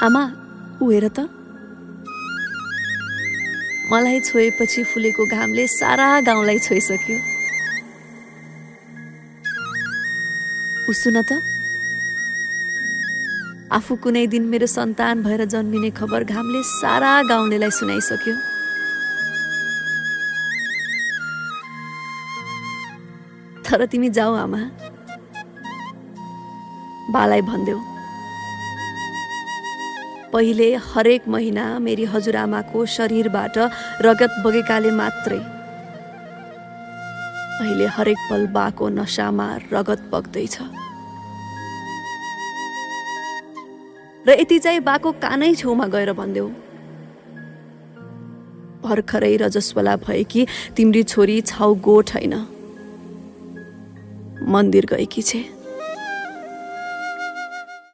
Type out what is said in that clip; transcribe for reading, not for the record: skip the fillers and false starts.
आमा ऊ हेर त, मलाई छोएपछि फुलेको घामले सारा गाउँलाई छोइसक्यो। ऊ सुन त, आफू कुनै दिन मेरो सन्तान भएर जन्मिने खबर घामले सारा गाउँलेलाई सुनाइसक्यो। तर तिमी जाऊ आमा, बालाई भन्देऊ पहिले हरेक महिना मेरी हजुरआमाको शरीरबाट रगत बगेकाले मात्रै अहिले हरेक पल बाको नशामा रगत बग्दैछ। र यति चाहिँ बाको कानै छेउमा गएर भन्देऊ, भर्खरै रजस्वला भएकी तिम्री छोरी छाउ गो छैन, मन्दिर गएकी छे।